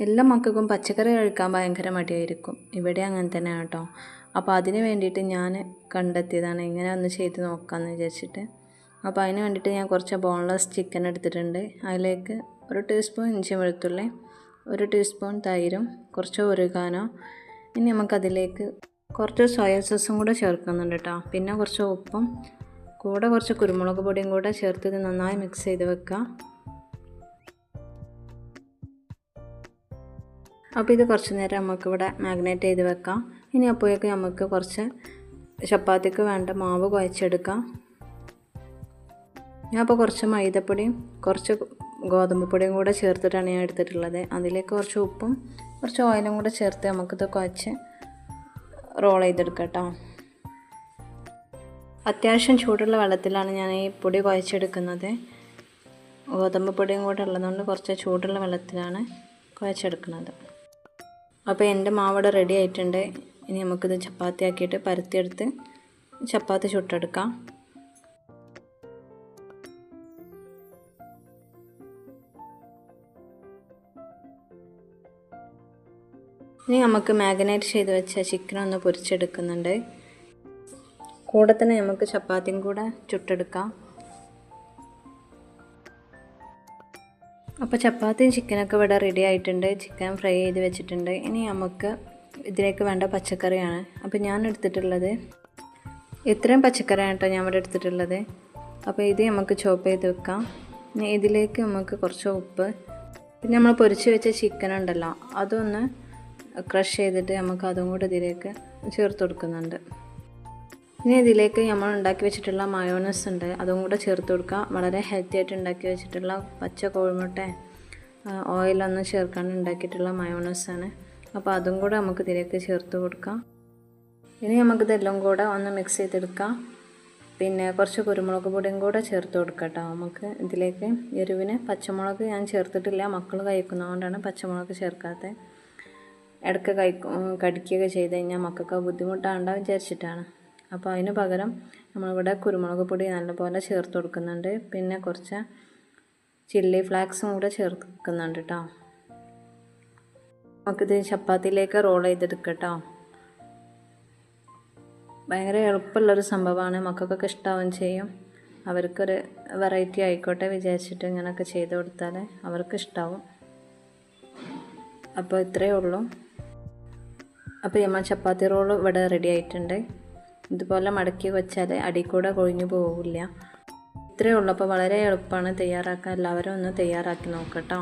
എല്ലാ മക്കൾക്കും പച്ചക്കറി കഴിക്കാൻ ഭയങ്കര മടിയായിരിക്കും. ഇവിടെ അങ്ങനെ തന്നെയാണ് കേട്ടോ. അപ്പോൾ അതിന് വേണ്ടിയിട്ട് ഞാൻ കണ്ടെത്തിയതാണ് ഇങ്ങനെ ഒന്ന് ചെയ്ത് നോക്കാമെന്ന് വിചാരിച്ചിട്ട്. അപ്പോൾ അതിന് വേണ്ടിയിട്ട് ഞാൻ കുറച്ച് ബോൺലെസ് ചിക്കൻ എടുത്തിട്ടുണ്ട്. അതിലേക്ക് 1 ടീസ്പൂൺ ഇഞ്ചി വെളുത്തുള്ളി, 1 ടീസ്പൂൺ തൈരും, കുറച്ച് ഒറിഗാനോ. ഇനി നമുക്കതിലേക്ക് കുറച്ച് സോയ സോസും കൂടെ ചേർക്കുന്നുണ്ട് കേട്ടോ. പിന്നെ കുറച്ച് ഉപ്പും കൂടെ കുറച്ച് കുരുമുളക് പൊടിയും കൂടെ ചേർത്ത് ഇത് നന്നായി മിക്സ് ചെയ്ത് വെക്കുക. അപ്പോൾ ഇത് കുറച്ച് നേരം നമുക്കിവിടെ മാഗ്നേറ്റ് ചെയ്ത് വെക്കാം. ഇനി അപ്പോഴേക്ക് നമുക്ക് കുറച്ച് ചപ്പാത്തിക്ക് വേണ്ട മാവ് കുഴച്ചെടുക്കാം. ഞാൻ അപ്പോൾ കുറച്ച് മൈദപ്പൊടിയും കുറച്ച് ഗോതമ്പ് പൊടിയും കൂടെ ചേർത്തിട്ടാണ് ഞാൻ എടുത്തിട്ടുള്ളത്. അതിലേക്ക് കുറച്ച് ഉപ്പും കുറച്ച് ഓയിലും കൂടെ ചേർത്ത് നമുക്കിത് കുഴച്ച് റോൾ ചെയ്തെടുക്കാം കേട്ടോ. അത്യാവശ്യം ചൂടുള്ള വെള്ളത്തിലാണ് ഞാൻ ഈ പൊടി കുഴച്ചെടുക്കുന്നത്. ഗോതമ്പ് പൊടിയും കൂടെ ഉള്ളതുകൊണ്ട് കുറച്ച് ചൂടുള്ള വെള്ളത്തിലാണ് കുഴച്ചെടുക്കുന്നത്. അപ്പോൾ എൻ്റെ മാവിടെ റെഡി ആയിട്ടുണ്ട്. ഇനി നമുക്കിത് ചപ്പാത്തി ആക്കിയിട്ട് പരത്തിയെടുത്ത് ചപ്പാത്തി ചുട്ടെടുക്കാം. ഇനി നമുക്ക് മാഗ്നേറ്റ് ചെയ്ത് വെച്ച ചിക്കൻ ഒന്ന് പൊരിച്ചെടുക്കുന്നുണ്ട്. കൂടെ തന്നെ നമുക്ക് ചപ്പാത്തിയും കൂടെ ചുട്ടെടുക്കാം. അപ്പോൾ ചപ്പാത്തിയും ചിക്കനൊക്കെ ഇവിടെ റെഡി ആയിട്ടുണ്ട്. ചിക്കൻ ഫ്രൈ ചെയ്ത് വെച്ചിട്ടുണ്ട്. ഇനി നമുക്ക് ഇതിലേക്ക് വേണ്ട പച്ചക്കറിയാണ്. അപ്പോൾ ഞാൻ എടുത്തിട്ടുള്ളത് ഇത്രയും പച്ചക്കറിയാണ് കേട്ടോ ഞാൻ ഇവിടെ എടുത്തിട്ടുള്ളത്. അപ്പോൾ ഇത് നമുക്ക് ചോപ്പ് ചെയ്ത് വെക്കാം. ഇനി ഇതിലേക്ക് നമുക്ക് കുറച്ച് ഉപ്പ്, പിന്നെ നമ്മൾ പൊരിച്ച് വെച്ച ചിക്കൻ ഉണ്ടല്ലോ അതൊന്ന് ക്രഷ് ചെയ്തിട്ട് നമുക്ക് അതും കൂടെ ഇതിലേക്ക് ചേർത്ത് കൊടുക്കുന്നുണ്ട്. ഇനി ഇതിലേക്ക് നമ്മൾ ഉണ്ടാക്കി വെച്ചിട്ടുള്ള മയോണൈസ് ഉണ്ട്, അതും കൂടെ ചേർത്ത് കൊടുക്കുക. വളരെ ഹെൽത്തി ആയിട്ട് ഉണ്ടാക്കി വെച്ചിട്ടുള്ള പച്ച കോഴിമുട്ട ഓയിലൊന്നും ചേർക്കാണ്ട് ഉണ്ടാക്കിയിട്ടുള്ള മയോണൈസാണ്. അപ്പോൾ അതും കൂടെ നമുക്ക് ഇതിലേക്ക് ചേർത്ത് കൊടുക്കാം. ഇനി നമുക്കിതെല്ലാം കൂടെ ഒന്ന് മിക്സ് ചെയ്തെടുക്കാം. പിന്നെ കുറച്ച് കുരുമുളക് പൊടിയും കൂടെ ചേർത്ത് കൊടുക്കാം കേട്ടോ. നമുക്ക് ഇതിലേക്ക് എരിവിന് പച്ചമുളക് ഞാൻ ചേർത്തിട്ടില്ല, മക്കൾ കഴിക്കുന്നതുകൊണ്ടാണ് പച്ചമുളക് ചേർക്കാത്തത്. ഇടയ്ക്ക് കടിക്കുകയൊക്കെ ചെയ്ത് കഴിഞ്ഞാൽ മക്കൾക്ക് ബുദ്ധിമുട്ടാണ്ടാവും വിചാരിച്ചിട്ടാണ്. അപ്പോൾ അതിന് പകരം നമ്മളിവിടെ കുരുമുളക് പൊടി നല്ലപോലെ ചേർത്ത് കൊടുക്കുന്നുണ്ട്. പിന്നെ കുറച്ച് ചില്ലി ഫ്ലാക്സും കൂടെ ചേർക്കുന്നുണ്ട് കേട്ടോ. നമുക്കിത് ചപ്പാത്തിയിലേക്ക് റോൾ ചെയ്തെടുക്കാം കേട്ടോ. ഭയങ്കര എളുപ്പമുള്ളൊരു സംഭവമാണ്, മക്കൾക്കൊക്കെ ഇഷ്ടാവുകയും ചെയ്യും. അവർക്കൊരു വെറൈറ്റി ആയിക്കോട്ടെ വിചാരിച്ചിട്ട് ഇങ്ങനെയൊക്കെ ചെയ്ത് കൊടുത്താൽ അവർക്ക് ഇഷ്ടാവും. അപ്പോൾ ഇത്രയേ ഉള്ളൂ. അപ്പോൾ നമ്മൾ ചപ്പാത്തി റോൾ ഇവിടെ റെഡി ആയിട്ടുണ്ട്. ഇതുപോലെ മടക്കി വെച്ചാൽ അടി കൂടെ കൊഴിഞ്ഞു പോവില്ല. ഇത്രയേ ഉള്ളൂ. അപ്പോൾ വളരെ എളുപ്പമാണ് തയ്യാറാക്കാൻ. എല്ലാവരും ഒന്ന് തയ്യാറാക്കി നോക്കട്ടോ.